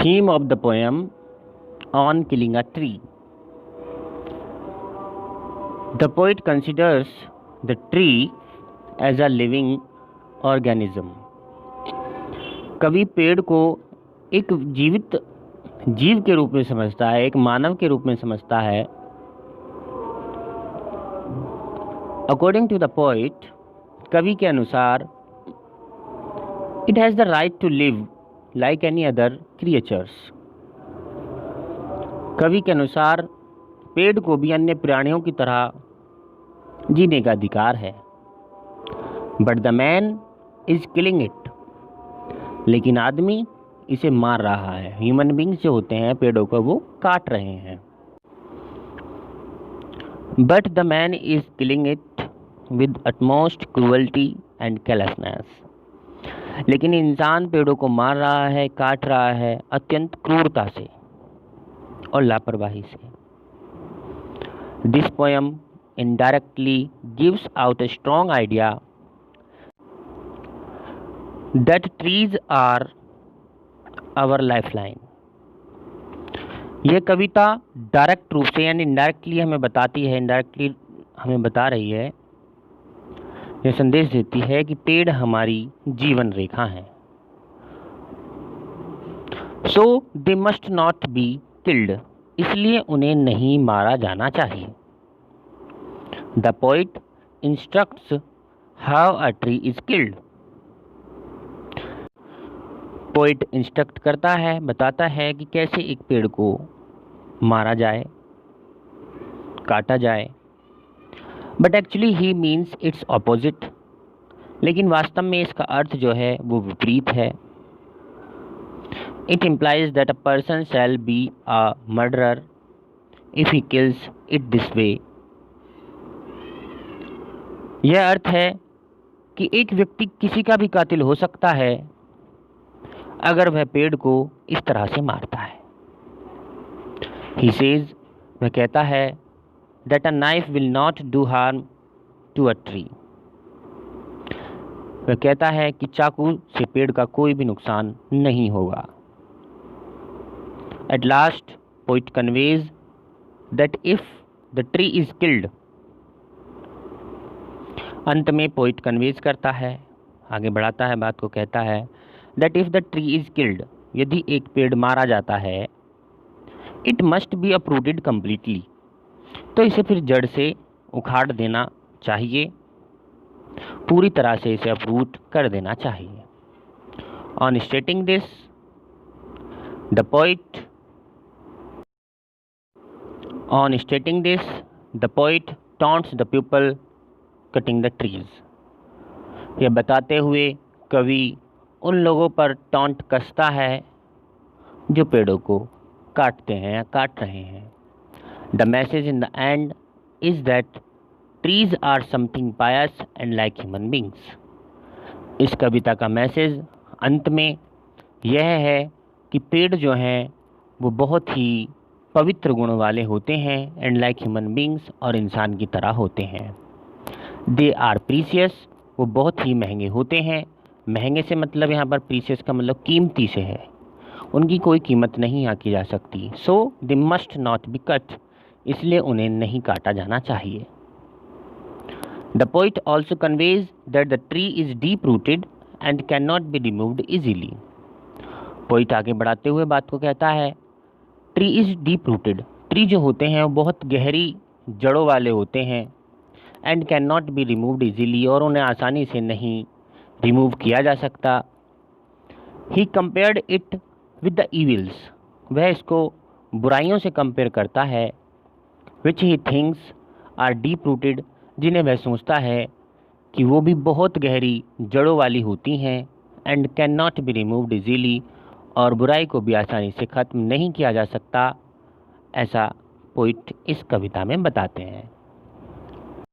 Theme of the poem on killing a tree. The poet considers the tree as a living organism. कवि पेड़ को एक जीवित जीव के रूप में समझता है, एक मानव के रूप में समझता है. According to the poet, कवि के अनुसार it has the right to live like any other creatures. कवि के अनुसार पेड़ को भी अन्य प्राणियों की तरह जीने का अधिकार है. But the man is killing it. लेकिन आदमी इसे मार रहा है. ह्यूमन बींग्स जो होते हैं पेड़ों को वो काट रहे हैं. But the man is killing it with utmost cruelty and carelessness. लेकिन इंसान पेड़ों को मार रहा है, काट रहा है अत्यंत क्रूरता से और लापरवाही से. This poem indirectly gives out a strong idea that trees are our lifeline. यह कविता डायरेक्ट रूप से यानी इनडायरेक्टली हमें बताती है, इनडायरेक्टली हमें बता रही है, यह संदेश देती है कि पेड़ हमारी जीवन रेखा है. So they must not be killed. इसलिए उन्हें नहीं मारा जाना चाहिए. The poet instructs how a tree is killed. Poet instruct करता है, बताता है कि कैसे एक पेड़ को मारा जाए, काटा जाए. But actually he means it's opposite. लेकिन वास्तव में इसका अर्थ जो है वो विपरीत है. It implies that a person shall be a murderer if he kills it this way. यह अर्थ है कि एक व्यक्ति किसी का भी कातिल हो सकता है अगर वह पेड़ को इस तरह से मारता है. ही सेज, वह कहता है, that a knife will not do harm to a tree. वह कहता है कि चाकू से पेड़ का कोई भी नुकसान नहीं होगा. At last, poet conveys that if the tree is killed. अंत में पोइट कन्वेज करता है, आगे बढ़ाता है बात को, कहता है that if the tree is killed, यदि एक पेड़ मारा जाता है, it must be uprooted completely. तो इसे फिर जड़ से उखाड़ देना चाहिए, पूरी तरह से इसे अपरूट कर देना चाहिए. On स्टेटिंग this the poet taunts the people cutting the trees. यह बताते हुए कवि उन लोगों पर टॉन्ट कसता है जो पेड़ों को काटते हैं या काट रहे हैं. The message in the end is that trees are something pious and like human beings. इस कविता का मैसेज अंत में यह है कि पेड़ जो हैं वो बहुत ही पवित्र गुण वाले होते हैं and like human beings, और इंसान की तरह होते हैं. They are precious. वो बहुत ही महंगे होते हैं. महंगे से मतलब यहाँ पर प्रीशियस का मतलब कीमती से है. उनकी कोई कीमत नहीं आकी जा सकती. So they must not be cut. इसलिए उन्हें नहीं काटा जाना चाहिए. The poet also conveys that the tree is deep-rooted and cannot be removed easily. Poet आगे बढ़ाते हुए बात को कहता है, tree is deep rooted. Tree जो होते हैं वो बहुत गहरी जड़ों वाले होते हैं. And can not be removed easily, और उन्हें आसानी से नहीं रिमूव किया जा सकता. He compared it with the evils. वह इसको बुराइयों से कंपेयर करता है. Which he things are deep rooted. जिन्हें वह सोचता है कि वो भी बहुत गहरी जड़ों वाली होती हैं. And can not be removed easily, और बुराई को भी आसानी से ख़त्म नहीं किया जा सकता. ऐसा पोइट इस कविता में बताते हैं.